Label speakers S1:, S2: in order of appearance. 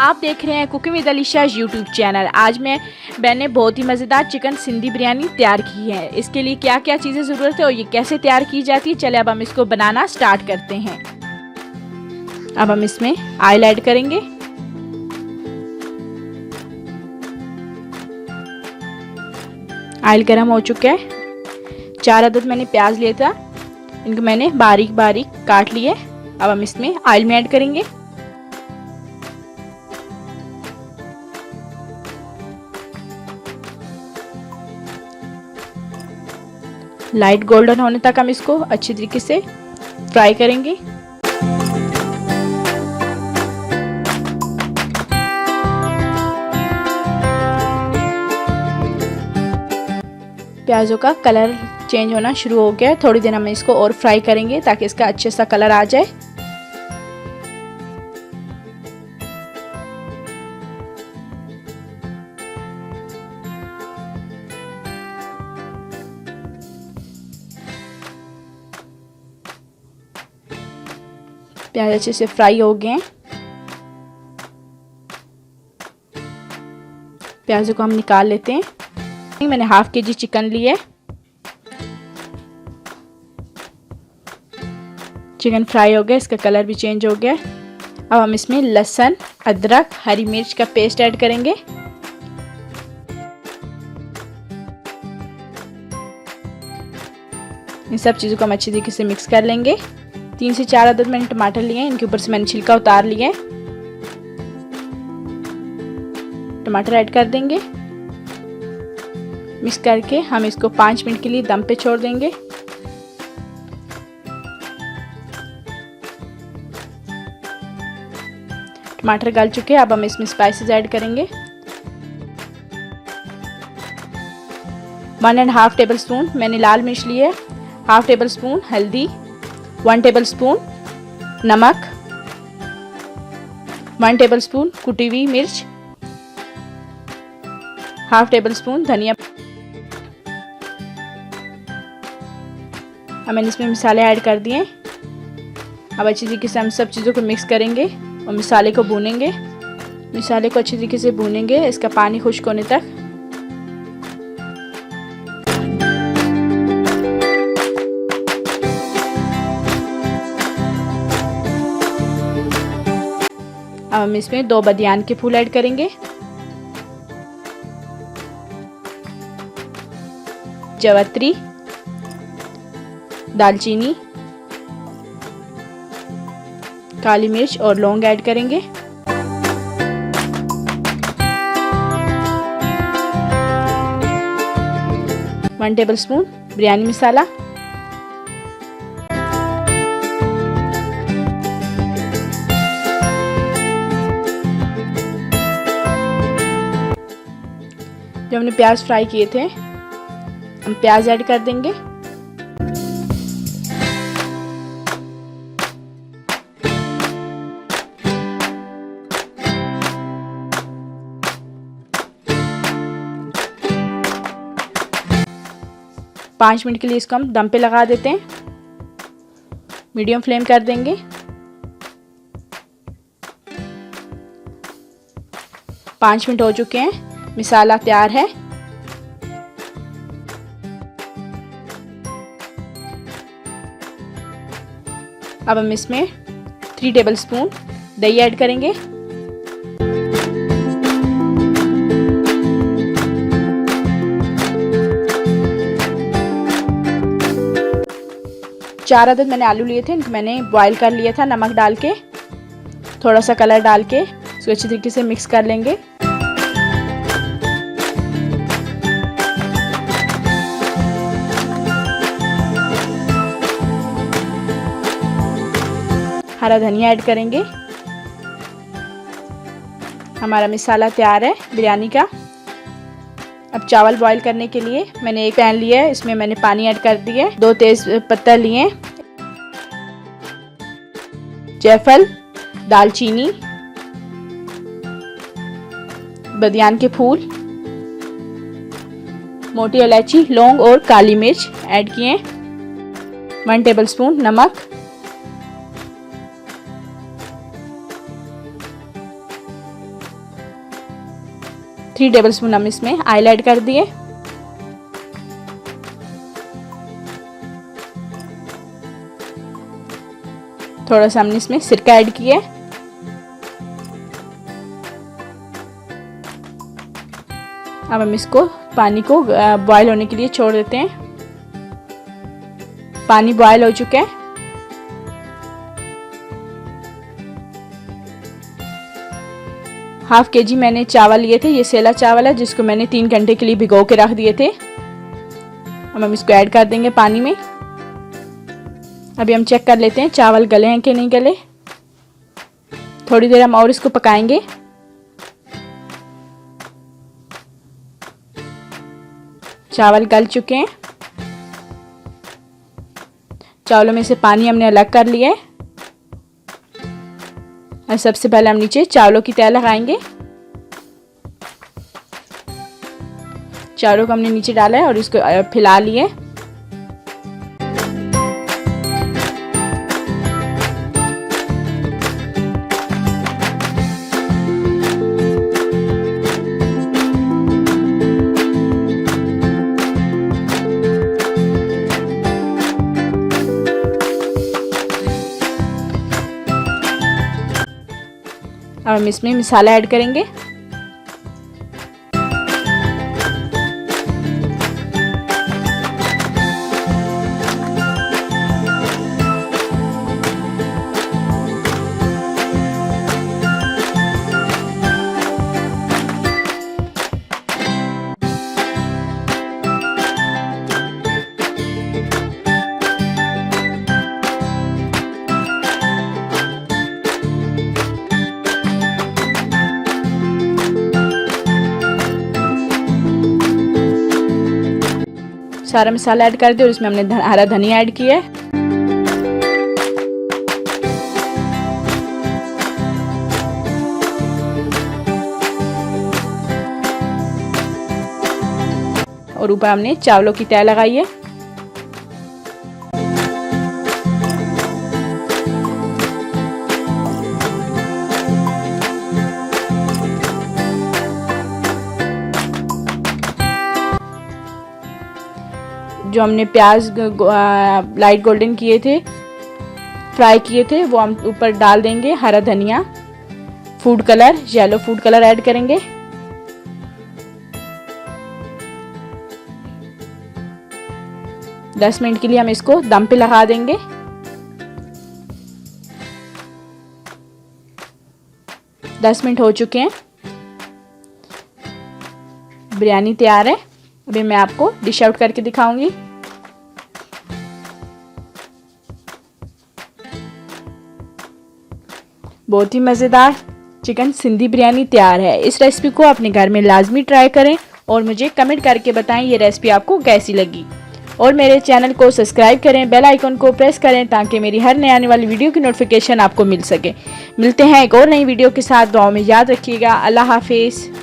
S1: आप देख रहे हैं cooking with Alisha YouTube channel. आज मैंने बहुत ही मज़ेदार चिकन सिंधी बिरयानी तैयार की है। इसके लिए क्या क्या चीज़ें ज़रूरत है और ये कैसे तैयार की जाती है, चले अब हम इसको बनाना स्टार्ट करते हैं। अब हम इसमें ऑयल ऐड करेंगे। ऑयल गर्म हो चुका है। 4 अदद मैंने प्याज लिया था, इनको मैंने बारीक बारीक काट लिए। अब हम इसमें ऑयल में ऐड करेंगे। लाइट गोल्डन होने तक हम इसको अच्छी तरीके से फ्राई करेंगे। प्याजों का कलर चेंज होना शुरू हो गया है। थोड़ी देर हम इसको और फ्राई करेंगे ताकि इसका अच्छे सा कलर आ जाए। प्याज अच्छे से फ्राई हो गए हैं। प्याजों को हम निकाल लेते हैं। मैंने हाफ केजी चिकन लिया है। चिकन फ्राई हो गया, इसका कलर भी चेंज हो गया। अब हम इसमें लहसुन, अदरक, हरी मिर्च का पेस्ट ऐड करेंगे। इन सब चीज़ों को हम अच्छी तरीके से मिक्स कर लेंगे। 3 से 4 अदद मैंने टमाटर लिए हैं, इनके ऊपर से मैंने छिलका उतार लिया है। टमाटर ऐड कर देंगे। मिक्स करके हम इसको 5 मिनट के लिए दम पे छोड़ देंगे। टमाटर गल चुके हैं। अब हम इसमें स्पाइसेस ऐड करेंगे। 1.5 टेबल स्पून मैंने लाल मिर्च ली है, 1/2 टेबल स्पून हल्दी, 1 टेबल स्पून नमक, 1 टेबल स्पून कुटी हुई मिर्च, 1/2 टेबल स्पून धनिया। अब मैंने इसमें मसाले ऐड कर दिए। अब अच्छी तरीके से हम सब चीज़ों को मिक्स करेंगे और मसाले को भूनेंगे। मसाले को अच्छी तरीके से भूनेंगे, इसका पानी खुश्क होने तक। अब हम इसमें 2 बदियान के फूल ऐड करेंगे, जावित्री, दालचीनी, काली मिर्च और लौंग ऐड करेंगे। वन टेबल स्पून बिरयानी मसाला, जो हमने प्याज फ्राई किए थे हम प्याज ऐड कर देंगे। पाँच मिनट के लिए इसको हम दम पे लगा देते हैं। मीडियम फ्लेम कर देंगे। 5 मिनट हो चुके हैं, मसाला तैयार है। अब हम इसमें 3 टेबल स्पून दही ऐड करेंगे। चार अदद मैंने आलू लिए थे, इनको मैंने बॉईल कर लिया था नमक डाल के। थोड़ा सा कलर डाल के इसको अच्छी तरीके से मिक्स कर लेंगे। हरा धनिया ऐड करेंगे। हमारा मसाला तैयार है बिरयानी का। अब चावल बॉईल करने के लिए मैंने एक पैन लिया है, इसमें मैंने पानी ऐड कर दिया है। 2 तेज पत्ता लिए, जायफल, दालचीनी, बदियान के फूल, मोटी इलायची, लौंग और काली मिर्च ऐड किए। 1 टेबल स्पून नमक, 3 टेबलस्पून हम इसमें ऑयल ऐड कर दिए। थोड़ा सा हमने इसमें सिरका ऐड किया। अब हम इसको पानी को बॉयल होने के लिए छोड़ देते हैं। पानी बॉयल हो चुका है। हाफ केजी मैंने चावल लिए थे। ये सेला चावल है जिसको मैंने 3 घंटे के लिए भिगो के रख दिए थे। अब हम इसको ऐड कर देंगे पानी में। अभी हम चेक कर लेते हैं चावल गले हैं कि नहीं गले। थोड़ी देर हम और इसको पकाएंगे। चावल गल चुके हैं। चावलों में से पानी हमने अलग कर लिया है। और सबसे पहले हम नीचे चावलों की तह लगाएंगे। चावलों को हमने नीचे डाला है और इसको फैला लिए। अब हम इसमें मसाला ऐड करेंगे। सारा मसाला ऐड कर दिया और इसमें हमने हरा धनिया ऐड किया है। और ऊपर हमने चावलों की तह लगाई है। जो हमने प्याज लाइट गोल्डन किए थे, फ्राई किए थे, वो हम ऊपर डाल देंगे। हरा धनिया, food colour, yellow food colour add करेंगे। दस मिनट के लिए हम इसको दम पे लगा देंगे। दस मिनट हो चुके हैं। बिरयानी तैयार है। अभी मैं आपको डिश आउट करके दिखाऊंगी। बहुत ही मज़ेदार चिकन सिंधी बिरयानी तैयार है। इस रेसिपी को अपने घर में लाजमी ट्राई करें और मुझे कमेंट करके बताएं ये रेसिपी आपको कैसी लगी। और मेरे चैनल को सब्सक्राइब करें, बेल आइकन को प्रेस करें ताकि मेरी हर नए आने वाली वीडियो की नोटिफिकेशन आपको मिल सके। मिलते हैं एक और नई वीडियो के साथ। दुआ में याद रखिएगा। अल्लाह हाफिज़।